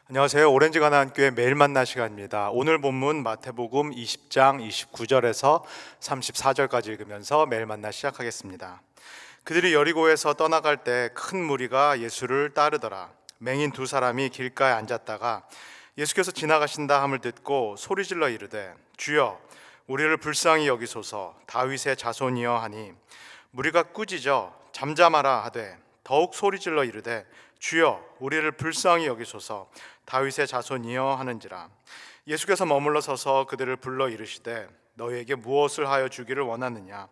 안녕하세요. 오렌지 가나안교회 매일 만나 시간입니다. 오늘 본문 마태복음 20장 29절에서 34절까지 읽으면서 매일 만나 시작하겠습니다. 그들이 여리고에서 떠나갈 때 큰 무리가 예수를 따르더라. 맹인 두 사람이 길가에 앉았다가 예수께서 지나가신다 함을 듣고 소리질러 이르되 주여 우리를 불쌍히 여기소서 다윗의 자손이여 하니 무리가 꾸짖어 잠잠하라 하되 더욱 소리질러 이르되 주여 우리를 불쌍히 여기소서 다윗의 자손이여 하는지라. 예수께서 머물러 서서 그들을 불러 이르시되 너희에게 무엇을 하여 주기를 원하느냐.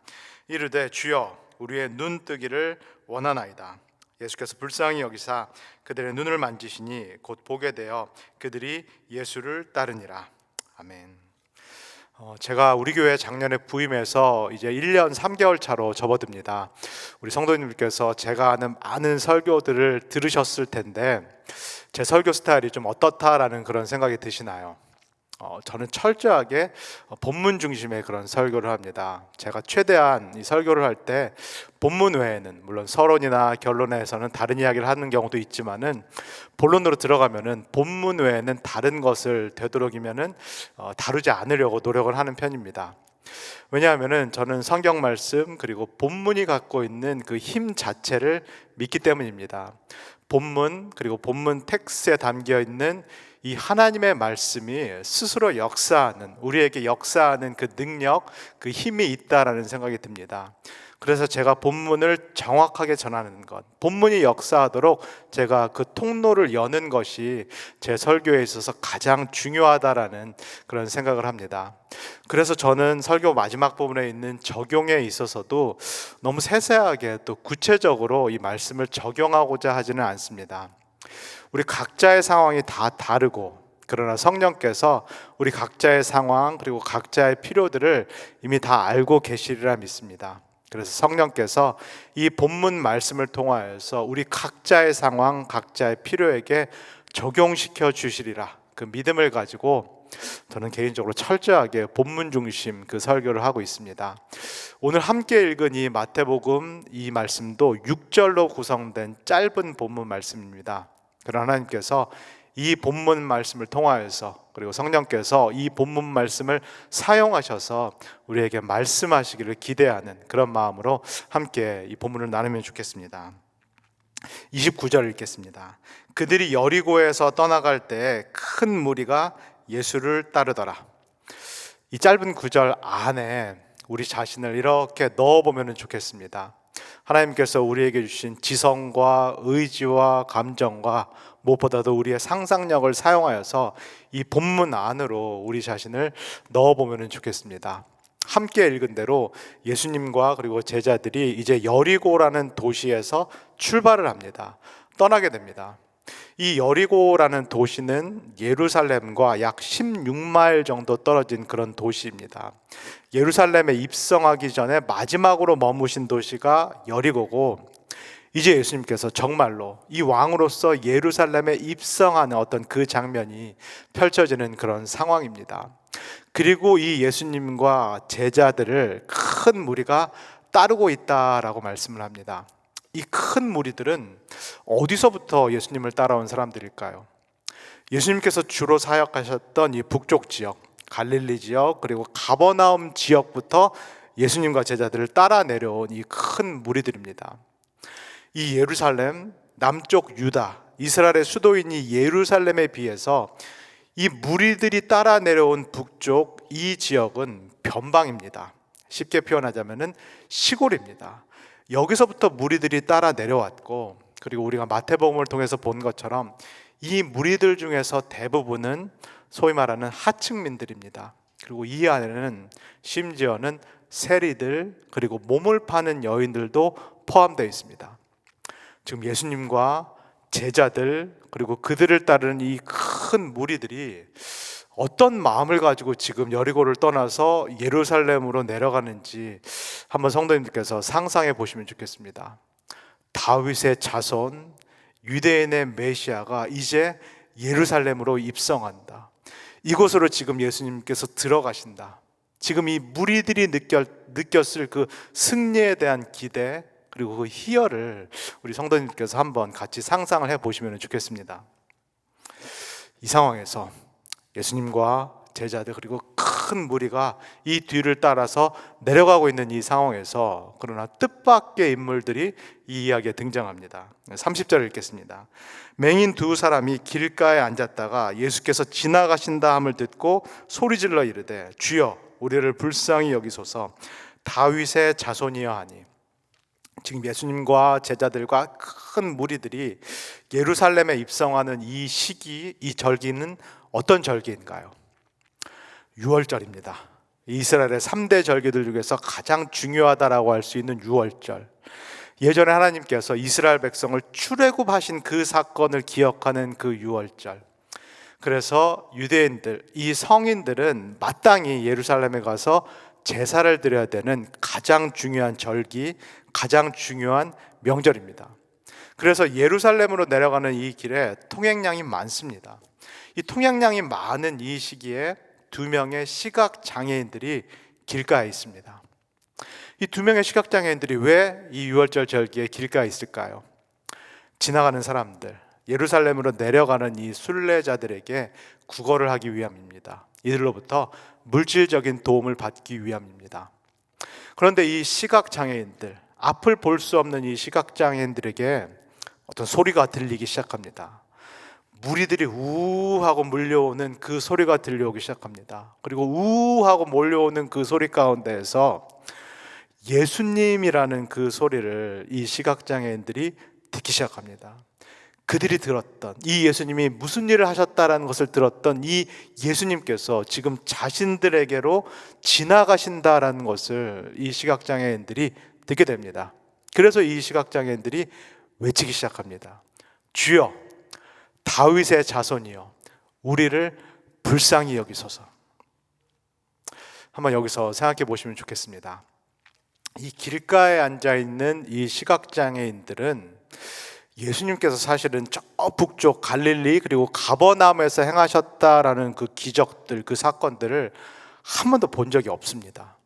이르되 주여 우리의 눈 뜨기를 원하나이다. 예수께서 불쌍히 여기사 그들의 눈을 만지시니 곧 보게 되어 그들이 예수를 따르니라. 아멘. 제가 우리 교회 작년에 부임해서 이제 1년 3개월 차로 접어듭니다. 우리 성도님들께서 제가 아는 많은 설교들을 들으셨을 텐데 제 설교 스타일이 좀 어떻다라는 그런 생각이 드시나요? 저는 철저하게 본문 중심의 그런 설교를 합니다. 제가 최대한 이 설교를 할 때 본문 외에는 물론 서론이나 결론에서는 다른 이야기를 하는 경우도 있지만은 본론으로 들어가면은 본문 외에는 다른 것을 되도록이면은 다루지 않으려고 노력을 하는 편입니다. 왜냐하면은 저는 성경 말씀 그리고 본문이 갖고 있는 그 힘 자체를 믿기 때문입니다. 본문 그리고 본문 텍스트에 담겨 있는 이 하나님의 말씀이 스스로 역사하는, 우리에게 역사하는 그 능력, 그 힘이 있다라는 생각이 듭니다. 그래서 제가 본문을 정확하게 전하는 것, 본문이 역사하도록 제가 그 통로를 여는 것이 제 설교에 있어서 가장 중요하다라는 그런 생각을 합니다. 그래서 저는 설교 마지막 부분에 있는 적용에 있어서도 너무 세세하게 또 구체적으로 이 말씀을 적용하고자 하지는 않습니다. 우리 각자의 상황이 다 다르고, 그러나 성령께서 우리 각자의 상황 그리고 각자의 필요들을 이미 다 알고 계시리라 믿습니다. 그래서 성령께서 이 본문 말씀을 통하여서 우리 각자의 상황, 각자의 필요에게 적용시켜 주시리라, 그 믿음을 가지고 저는 개인적으로 철저하게 본문 중심 그 설교를 하고 있습니다. 오늘 함께 읽은 이 마태복음 이 말씀도 6절로 구성된 짧은 본문 말씀입니다. 그러나 하나님께서 이 본문 말씀을 통하여서, 그리고 성령께서 이 본문 말씀을 사용하셔서 우리에게 말씀하시기를 기대하는 그런 마음으로 함께 이 본문을 나누면 좋겠습니다. 29절 읽겠습니다. 그들이 여리고에서 떠나갈 때 큰 무리가 예수를 따르더라. 이 짧은 구절 안에 우리 자신을 이렇게 넣어보면 좋겠습니다. 하나님께서 우리에게 주신 지성과 의지와 감정과 무엇보다도 우리의 상상력을 사용하여서 이 본문 안으로 우리 자신을 넣어보면 좋겠습니다. 함께 읽은 대로 예수님과 그리고 제자들이 이제 여리고라는 도시에서 출발을 합니다. 떠나게 됩니다. 이 여리고라는 도시는 예루살렘과 약 16마일 정도 떨어진 그런 도시입니다. 예루살렘에 입성하기 전에 마지막으로 머무신 도시가 여리고고, 이제 예수님께서 정말로 이 왕으로서 예루살렘에 입성하는 어떤 그 장면이 펼쳐지는 그런 상황입니다. 그리고 이 예수님과 제자들을 큰 무리가 따르고 있다라고 말씀을 합니다. 이 큰 무리들은 어디서부터 예수님을 따라온 사람들일까요? 예수님께서 주로 사역하셨던 이 북쪽 지역, 갈릴리 지역, 그리고 가버나움 지역부터 예수님과 제자들을 따라 내려온 이 큰 무리들입니다. 이 예루살렘, 남쪽 유다, 이스라엘의 수도인 이 예루살렘에 비해서 이 무리들이 따라 내려온 북쪽 이 지역은 변방입니다. 쉽게 표현하자면 시골입니다. 여기서부터 무리들이 따라 내려왔고, 그리고 우리가 마태복음을 통해서 본 것처럼 이 무리들 중에서 대부분은 소위 말하는 하층민들입니다. 그리고 이 안에는 심지어는 세리들 그리고 몸을 파는 여인들도 포함되어 있습니다. 지금 예수님과 제자들 그리고 그들을 따르는 이 큰 무리들이 어떤 마음을 가지고 지금 여리고를 떠나서 예루살렘으로 내려가는지 한번 성도님들께서 상상해 보시면 좋겠습니다. 다윗의 자손, 유대인의 메시아가 이제 예루살렘으로 입성한다. 이곳으로 지금 예수님께서 들어가신다. 지금 이 무리들이 느꼈을 그 승리에 대한 기대 그리고 그 희열을 우리 성도님께서 한번 같이 상상을 해 보시면 좋겠습니다. 이 상황에서 예수님과 제자들 그리고 큰 무리가 이 뒤를 따라서 내려가고 있는 이 상황에서 그러나 뜻밖의 인물들이 이 이야기에 등장합니다. 30절을 읽겠습니다. 맹인 두 사람이 길가에 앉았다가 예수께서 지나가신다 함을 듣고 소리질러 이르되 주여 우리를 불쌍히 여기소서 다윗의 자손이여 하니. 지금 예수님과 제자들과 큰 무리들이 예루살렘에 입성하는 이 시기, 이 절기는 어떤 절기인가요? 유월절입니다. 이스라엘의 3대 절기들 중에서 가장 중요하다라고 할 수 있는 유월절. 예전에 하나님께서 이스라엘 백성을 출애굽하신 그 사건을 기억하는 그 유월절. 그래서 유대인들, 이 성인들은 마땅히 예루살렘에 가서 제사를 드려야 되는 가장 중요한 절기, 가장 중요한 명절입니다. 그래서 예루살렘으로 내려가는 이 길에 통행량이 많습니다. 이 통행량이 많은 이 시기에 두 명의 시각장애인들이 길가에 있습니다. 이 두 명의 시각장애인들이 왜 이 유월절 절기에 길가에 있을까요? 지나가는 사람들, 예루살렘으로 내려가는 이 순례자들에게 구걸을 하기 위함입니다. 이들로부터 물질적인 도움을 받기 위함입니다. 그런데 이 시각장애인들, 앞을 볼 수 없는 이 시각장애인들에게 어떤 소리가 들리기 시작합니다. 무리들이 우하고 몰려오는 그 소리가 들려오기 시작합니다. 그리고 우하고 몰려오는 그 소리 가운데에서 예수님이라는 그 소리를 이 시각장애인들이 듣기 시작합니다. 그들이 들었던 이 예수님이 무슨 일을 하셨다라는 것을 들었던 이 예수님께서 지금 자신들에게로 지나가신다라는 것을 이 시각장애인들이 듣게 됩니다. 그래서 이 시각장애인들이 외치기 시작합니다. 주여 다윗의 자손이여 우리를 불쌍히 여기소서. 한번 여기서 생각해 보시면 좋겠습니다. 이 길가에 앉아있는 이 시각장애인들은 예수님께서 사실은 저 북쪽 갈릴리 그리고 가버나움에서 행하셨다라는 그 기적들, 그 사건들을 한 번도 본 적이 없습니다.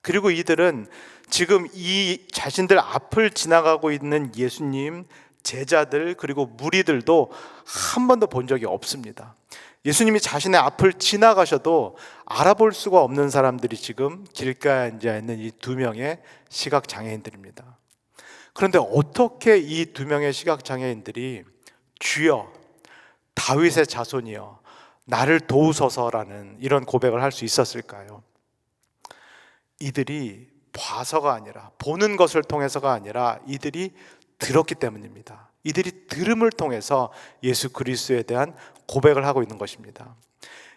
그리고 이들은 지금 이 자신들 앞을 지나가고 있는 예수님, 제자들 그리고 무리들도 한 번도 본 적이 없습니다. 예수님이 자신의 앞을 지나가셔도 알아볼 수가 없는 사람들이 지금 길가에 앉아있는 이 두 명의 시각장애인들입니다. 그런데 어떻게 이 두 명의 시각장애인들이 주여 다윗의 자손이여 나를 도우소서라는 이런 고백을 할 수 있었을까요? 이들이 봐서가 아니라, 보는 것을 통해서가 아니라 이들이 들었기 때문입니다. 이들이 들음을 통해서 예수 그리스도에 대한 고백을 하고 있는 것입니다.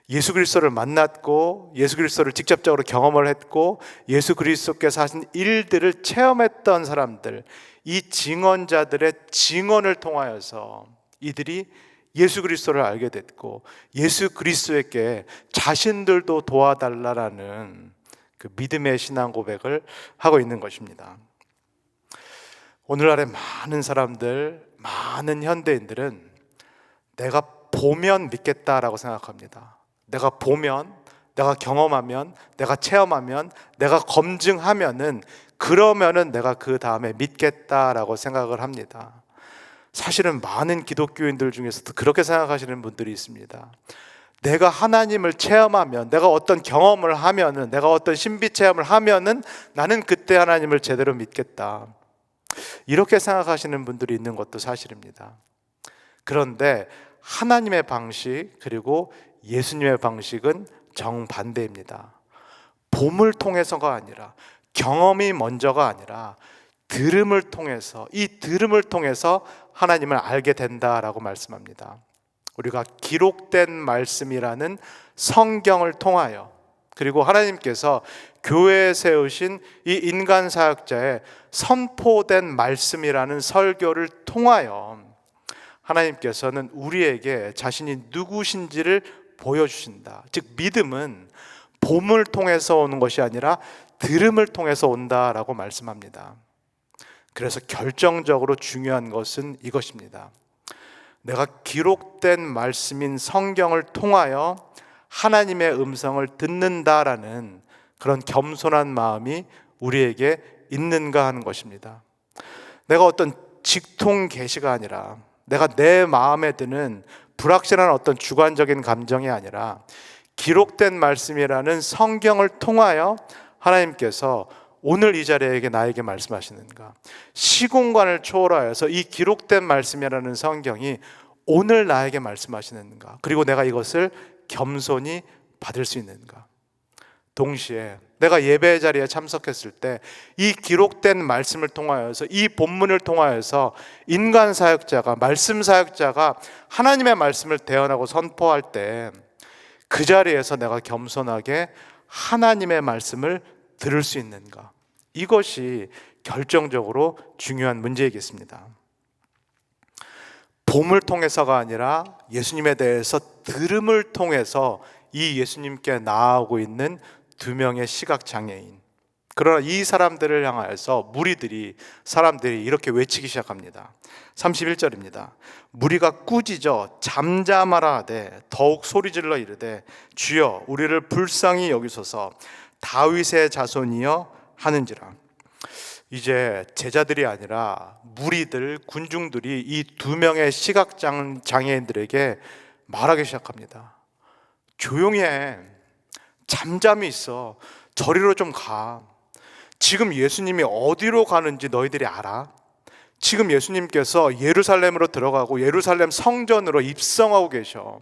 예수 그리스도를 만났고 예수 그리스도를 직접적으로 경험을 했고 예수 그리스도께서 하신 일들을 체험했던 사람들, 이 증언자들의 증언을 통하여서 이들이 예수 그리스도를 알게 됐고 예수 그리스도에게 자신들도 도와달라라는 그 믿음의 신앙 고백을 하고 있는 것입니다. 오늘날의 많은 사람들, 많은 현대인들은 내가 보면 믿겠다라고 생각합니다. 내가 보면, 내가 경험하면, 내가 체험하면, 내가 검증하면은 그러면은 내가 그 다음에 믿겠다라고 생각을 합니다. 사실은 많은 기독교인들 중에서도 그렇게 생각하시는 분들이 있습니다. 내가 하나님을 체험하면, 내가 어떤 경험을 하면은, 내가 어떤 신비 체험을 하면은 나는 그때 하나님을 제대로 믿겠다. 이렇게 생각하시는 분들이 있는 것도 사실입니다. 그런데 하나님의 방식 그리고 예수님의 방식은 정반대입니다. 봄을 통해서가 아니라, 경험이 먼저가 아니라 들음을 통해서, 이 들음을 통해서 하나님을 알게 된다라고 말씀합니다. 우리가 기록된 말씀이라는 성경을 통하여, 그리고 하나님께서 교회에 세우신 이 인간 사역자의 선포된 말씀이라는 설교를 통하여 하나님께서는 우리에게 자신이 누구신지를 보여주신다. 즉 믿음은 봄을 통해서 오는 것이 아니라 들음을 통해서 온다라고 말씀합니다. 그래서 결정적으로 중요한 것은 이것입니다. 내가 기록된 말씀인 성경을 통하여 하나님의 음성을 듣는다라는 그런 겸손한 마음이 우리에게 있는가 하는 것입니다. 내가 어떤 직통 계시가 아니라 내가 내 마음에 드는 불확실한 어떤 주관적인 감정이 아니라 기록된 말씀이라는 성경을 통하여 하나님께서 오늘 이 자리에 나에게 말씀하시는가, 시공간을 초월하여서 이 기록된 말씀이라는 성경이 오늘 나에게 말씀하시는가, 그리고 내가 이것을 겸손히 받을 수 있는가. 동시에 내가 예배 자리에 참석했을 때 이 기록된 말씀을 통하여서, 이 본문을 통하여서 인간 사역자가, 말씀 사역자가 하나님의 말씀을 대언하고 선포할 때 그 자리에서 내가 겸손하게 하나님의 말씀을 들을 수 있는가, 이것이 결정적으로 중요한 문제이겠습니다. 봄을 통해서가 아니라 예수님에 대해서 들음을 통해서 이 예수님께 나아오고 있는 두 명의 시각장애인. 그러나 이 사람들을 향하여서 사람들이 이렇게 외치기 시작합니다. 31절입니다. 무리가 꾸짖어 잠잠하라 하되 더욱 소리질러 이르되 주여 우리를 불쌍히 여기소서 다윗의 자손이여 하는지라. 이제 제자들이 아니라 무리들, 군중들이 이 두 명의 시각장애인들에게 말하기 시작합니다. 조용히 해. 잠잠히 있어. 저리로 좀 가. 지금 예수님이 어디로 가는지 너희들이 알아? 지금 예수님께서 예루살렘으로 들어가고 예루살렘 성전으로 입성하고 계셔.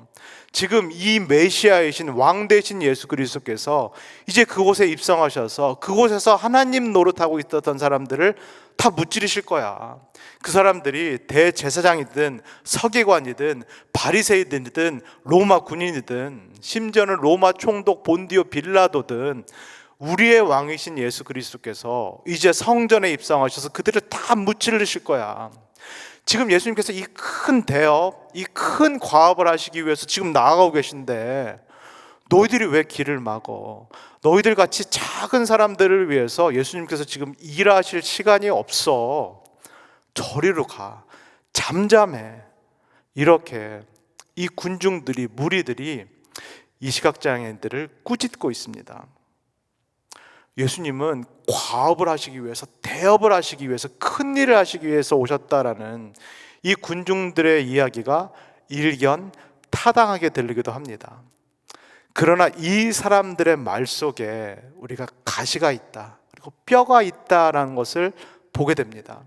지금 이 메시아이신 왕 되신 예수 그리스도께서 이제 그곳에 입성하셔서 그곳에서 하나님 노릇하고 있었던 사람들을 다 무찌르실 거야. 그 사람들이 대제사장이든 서기관이든 바리새이든이든 로마 군인이든 심지어는 로마 총독 본디오 빌라도든 우리의 왕이신 예수 그리스도께서 이제 성전에 입성하셔서 그들을 다 무찌르실 거야. 지금 예수님께서 이 큰 대업, 이 큰 과업을 하시기 위해서 지금 나아가고 계신데 너희들이 왜 길을 막어? 너희들 같이 작은 사람들을 위해서 예수님께서 지금 일하실 시간이 없어. 저리로 가. 잠잠해. 이렇게 이 군중들이, 무리들이 이 시각장애인들을 꾸짖고 있습니다. 예수님은 과업을 하시기 위해서, 대업을 하시기 위해서, 큰 일을 하시기 위해서 오셨다라는 이 군중들의 이야기가 일견 타당하게 들리기도 합니다. 그러나 이 사람들의 말 속에 우리가 가시가 있다, 그리고 뼈가 있다라는 것을 보게 됩니다.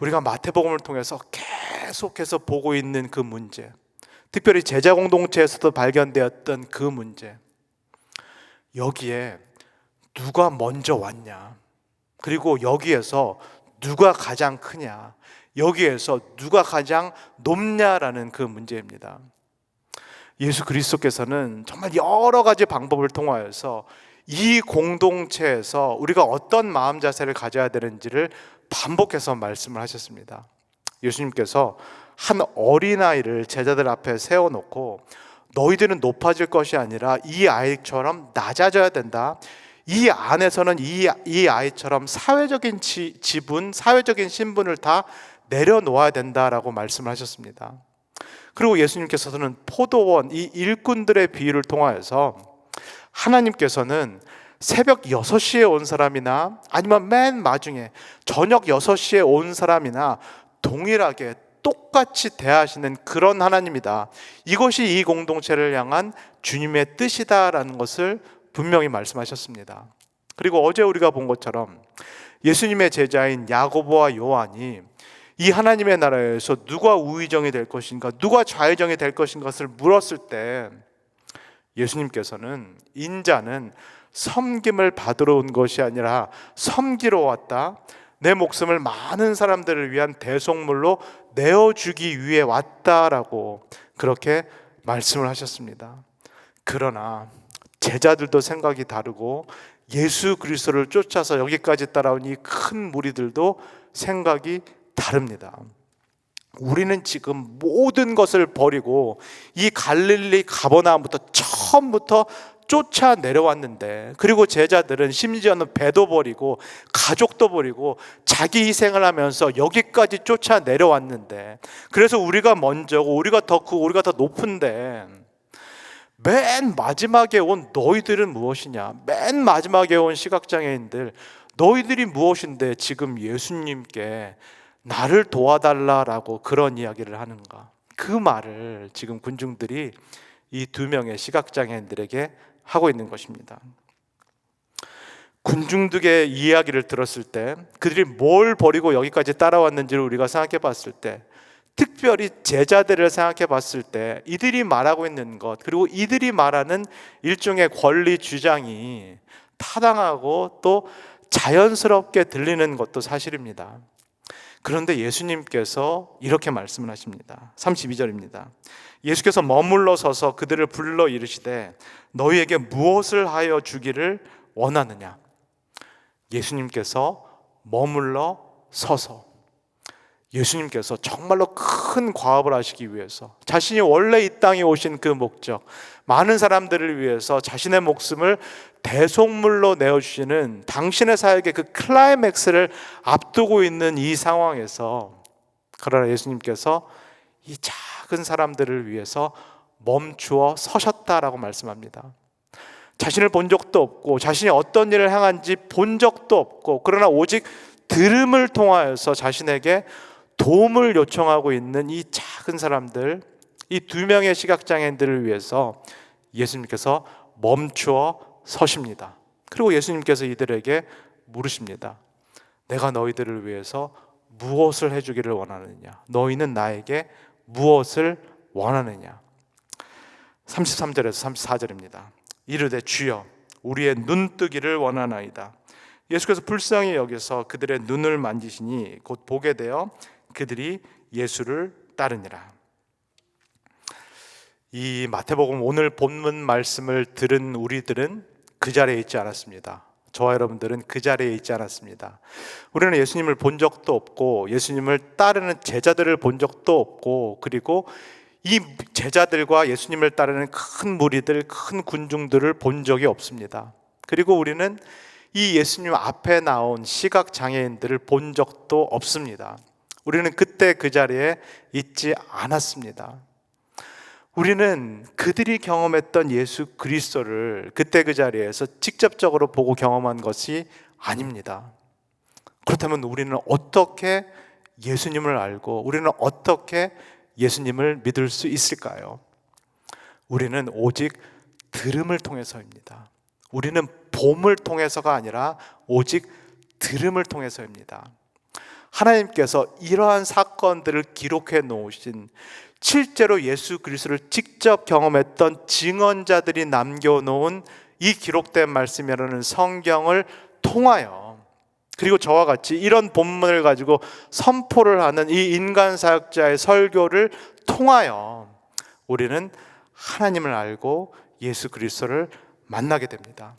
우리가 마태복음을 통해서 계속해서 보고 있는 그 문제, 특별히 제자 공동체에서도 발견되었던 그 문제, 여기에 누가 먼저 왔냐, 그리고 여기에서 누가 가장 크냐, 여기에서 누가 가장 높냐라는 그 문제입니다. 예수 그리스도께서는 정말 여러 가지 방법을 통하여서 이 공동체에서 우리가 어떤 마음 자세를 가져야 되는지를 반복해서 말씀을 하셨습니다. 예수님께서 한 어린아이를 제자들 앞에 세워놓고 너희들은 높아질 것이 아니라 이 아이처럼 낮아져야 된다. 이 안에서는 이 아이처럼 사회적인 지분, 사회적인 신분을 다 내려놓아야 된다라고 말씀을 하셨습니다. 그리고 예수님께서는 포도원, 이 일꾼들의 비유를 통하여서 하나님께서는 새벽 6시에 온 사람이나 아니면 맨 마중에 저녁 6시에 온 사람이나 동일하게 똑같이 대하시는 그런 하나님이다. 이것이 이 공동체를 향한 주님의 뜻이다라는 것을 분명히 말씀하셨습니다. 그리고 어제 우리가 본 것처럼 예수님의 제자인 야고보와 요한이 이 하나님의 나라에서 누가 우의정이 될 것인가, 누가 좌의정이 될 것인가를 물었을 때 예수님께서는 인자는 섬김을 받으러 온 것이 아니라 섬기러 왔다, 내 목숨을 많은 사람들을 위한 대속물로 내어주기 위해 왔다라고 그렇게 말씀을 하셨습니다. 그러나 제자들도 생각이 다르고 예수 그리스도를 쫓아서 여기까지 따라온 이 큰 무리들도 생각이 다릅니다. 우리는 지금 모든 것을 버리고 이 갈릴리 가버나움부터 처음부터 쫓아 내려왔는데, 그리고 제자들은 심지어는 배도 버리고 가족도 버리고 자기 희생을 하면서 여기까지 쫓아 내려왔는데, 그래서 우리가 먼저고 우리가 더 크고 우리가 더 높은데 맨 마지막에 온 너희들은 무엇이냐? 맨 마지막에 온 시각장애인들, 너희들이 무엇인데 지금 예수님께 나를 도와달라라고 그런 이야기를 하는가? 그 말을 지금 군중들이 이 두 명의 시각장애인들에게 하고 있는 것입니다. 군중들의 이야기를 들었을 때 그들이 뭘 버리고 여기까지 따라왔는지를 우리가 생각해 봤을 때, 특별히 제자들을 생각해 봤을 때 이들이 말하고 있는 것, 그리고 이들이 말하는 일종의 권리 주장이 타당하고 또 자연스럽게 들리는 것도 사실입니다. 그런데 예수님께서 이렇게 말씀을 하십니다. 32절입니다. 예수께서 머물러 서서 그들을 불러 이르시되 너희에게 무엇을 하여 주기를 원하느냐. 예수님께서 머물러 서서, 예수님께서 정말로 큰 과업을 하시기 위해서, 자신이 원래 이 땅에 오신 그 목적, 많은 사람들을 위해서 자신의 목숨을 대속물로 내어주시는 당신의 사역의 그 클라이맥스를 앞두고 있는 이 상황에서, 그러나 예수님께서 이 작은 사람들을 위해서 멈추어 서셨다라고 말씀합니다. 자신을 본 적도 없고 자신이 어떤 일을 행한지 본 적도 없고, 그러나 오직 들음을 통하여서 자신에게 도움을 요청하고 있는 이 작은 사람들, 이 두 명의 시각장애인들을 위해서 예수님께서 멈추어 서십니다. 그리고 예수님께서 이들에게 물으십니다. 내가 너희들을 위해서 무엇을 해주기를 원하느냐? 너희는 나에게 무엇을 원하느냐? 33절에서 34절입니다. 이르되 주여 우리의 눈뜨기를 원하나이다. 예수께서 불쌍히 여기서 그들의 눈을 만지시니 곧 보게 되어 그들이 예수를 따르니라. 이 마태복음 오늘 본문 말씀을 들은 우리들은 그 자리에 있지 않았습니다. 저와 여러분들은 그 자리에 있지 않았습니다. 우리는 예수님을 본 적도 없고 예수님을 따르는 제자들을 본 적도 없고, 그리고 이 제자들과 예수님을 따르는 큰 무리들, 큰 군중들을 본 적이 없습니다. 그리고 우리는 이 예수님 앞에 나온 시각장애인들을 본 적도 없습니다. 우리는 그때 그 자리에 있지 않았습니다. 우리는 그들이 경험했던 예수 그리스도를 그때 그 자리에서 직접적으로 보고 경험한 것이 아닙니다. 그렇다면 우리는 어떻게 예수님을 알고, 우리는 어떻게 예수님을 믿을 수 있을까요? 우리는 오직 들음을 통해서입니다. 우리는 봄을 통해서가 아니라 오직 들음을 통해서입니다. 하나님께서 이러한 사건들을 기록해 놓으신, 실제로 예수 그리스도를 직접 경험했던 증언자들이 남겨놓은 이 기록된 말씀이라는 성경을 통하여, 그리고 저와 같이 이런 본문을 가지고 선포를 하는 이 인간 사역자의 설교를 통하여 우리는 하나님을 알고 예수 그리스도를 만나게 됩니다.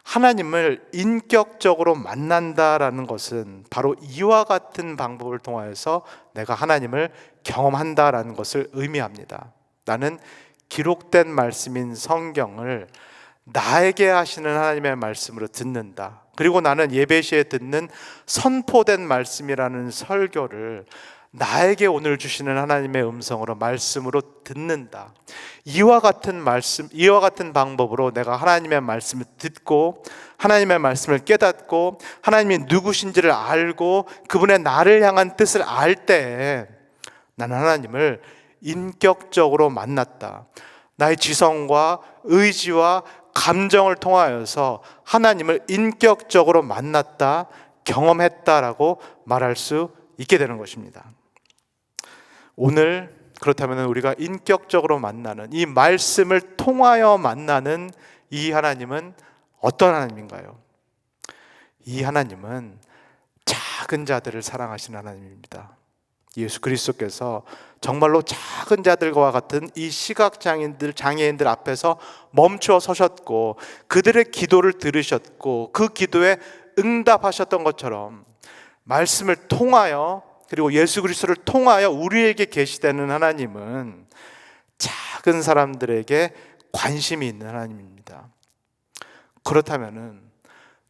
하나님을 인격적으로 만난다라는 것은 바로 이와 같은 방법을 통하여서 내가 하나님을 경험한다라는 것을 의미합니다. 나는 기록된 말씀인 성경을 나에게 하시는 하나님의 말씀으로 듣는다. 그리고 나는 예배 시에 듣는 선포된 말씀이라는 설교를 나에게 오늘 주시는 하나님의 음성으로, 말씀으로 듣는다. 이와 같은 말씀, 이와 같은 방법으로 내가 하나님의 말씀을 듣고 하나님의 말씀을 깨닫고 하나님이 누구신지를 알고 그분의 나를 향한 뜻을 알 때 나는 하나님을 인격적으로 만났다. 나의 지성과 의지와 감정을 통하여서 하나님을 인격적으로 만났다, 경험했다라고 말할 수 있게 되는 것입니다. 오늘 그렇다면 우리가 인격적으로 만나는, 이 말씀을 통하여 만나는 이 하나님은 어떤 하나님인가요? 이 하나님은 작은 자들을 사랑하시는 하나님입니다. 예수 그리스도께서 정말로 작은 자들과 같은 이 시각장애인들, 장애인들 앞에서 멈추어 서셨고 그들의 기도를 들으셨고 그 기도에 응답하셨던 것처럼 말씀을 통하여, 그리고 예수 그리스도를 통하여 우리에게 계시되는 하나님은 작은 사람들에게 관심이 있는 하나님입니다. 그렇다면은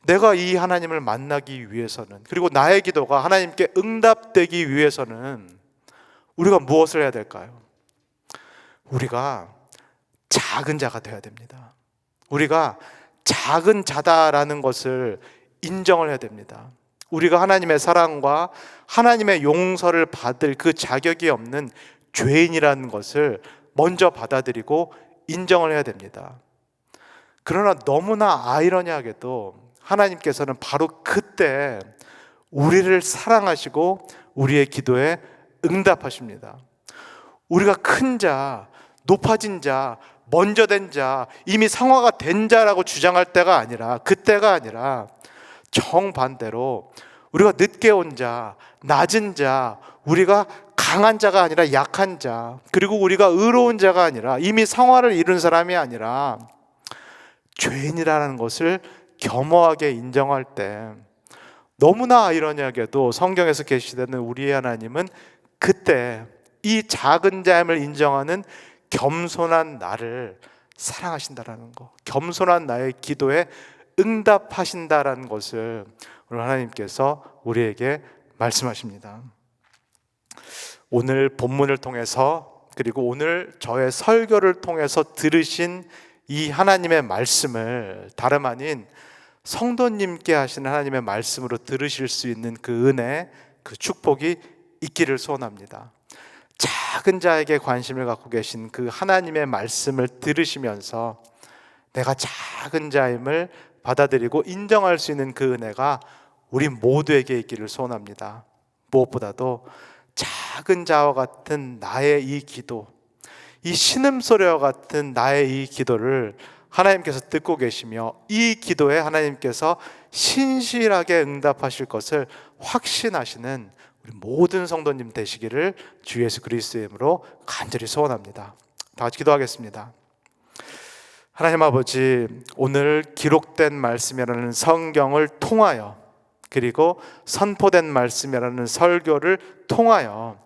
내가 이 하나님을 만나기 위해서는, 그리고 나의 기도가 하나님께 응답되기 위해서는 우리가 무엇을 해야 될까요? 우리가 작은 자가 되어야 됩니다. 우리가 작은 자다라는 것을 인정을 해야 됩니다. 우리가 하나님의 사랑과 하나님의 용서를 받을 그 자격이 없는 죄인이라는 것을 먼저 받아들이고 인정을 해야 됩니다. 그러나 너무나 아이러니하게도 하나님께서는 바로 그때 우리를 사랑하시고 우리의 기도에 응답하십니다. 우리가 큰 자, 높아진 자, 먼저 된 자, 이미 상화가 된 자라고 주장할 때가 아니라, 그때가 아니라 정반대로 우리가 늦게 온 자, 낮은 자, 우리가 강한 자가 아니라 약한 자, 그리고 우리가 의로운 자가 아니라 이미 상화를 이룬 사람이 아니라 죄인이라는 것을 겸허하게 인정할 때, 너무나 아이러니하게도 성경에서 계시되는 우리의 하나님은 그때 이 작은 자임을 인정하는 겸손한 나를 사랑하신다라는 것, 겸손한 나의 기도에 응답하신다라는 것을 오늘 하나님께서 우리에게 말씀하십니다. 오늘 본문을 통해서, 그리고 오늘 저의 설교를 통해서 들으신 이 하나님의 말씀을 다름 아닌 성도님께 하시는 하나님의 말씀으로 들으실 수 있는 그 은혜, 그 축복이 있기를 소원합니다. 작은 자에게 관심을 갖고 계신 그 하나님의 말씀을 들으시면서 내가 작은 자임을 받아들이고 인정할 수 있는 그 은혜가 우리 모두에게 있기를 소원합니다. 무엇보다도 작은 자와 같은 나의 이 기도, 이 신음소리와 같은 나의 이 기도를 하나님께서 듣고 계시며 이 기도에 하나님께서 신실하게 응답하실 것을 확신하시는 우리 모든 성도님 되시기를 주 예수 그리스도의 이름으로 간절히 소원합니다. 다 같이 기도하겠습니다. 하나님 아버지, 오늘 기록된 말씀이라는 성경을 통하여, 그리고 선포된 말씀이라는 설교를 통하여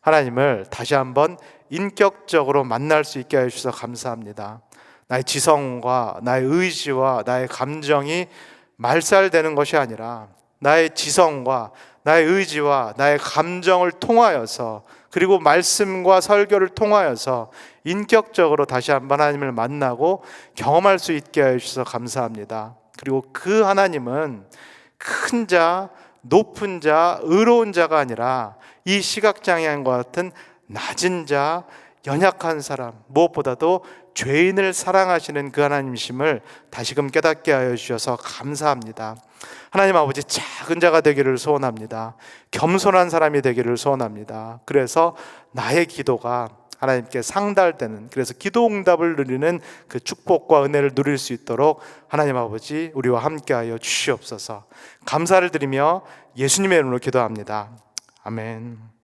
하나님을 다시 한번 인격적으로 만날 수 있게 해주셔서 감사합니다. 나의 지성과 나의 의지와 나의 감정이 말살되는 것이 아니라 나의 지성과 나의 의지와 나의 감정을 통하여서, 그리고 말씀과 설교를 통하여서 인격적으로 다시 한번 하나님을 만나고 경험할 수 있게 해주셔서 감사합니다. 그리고 그 하나님은 큰 자, 높은 자, 의로운 자가 아니라 이 시각장애인과 같은 낮은 자, 연약한 사람, 무엇보다도 죄인을 사랑하시는 그 하나님이심을 다시금 깨닫게 하여 주셔서 감사합니다. 하나님 아버지, 작은 자가 되기를 소원합니다. 겸손한 사람이 되기를 소원합니다. 그래서 나의 기도가 하나님께 상달되는, 그래서 기도 응답을 누리는 그 축복과 은혜를 누릴 수 있도록 하나님 아버지 우리와 함께하여 주시옵소서. 감사를 드리며 예수님의 이름으로 기도합니다. 아멘.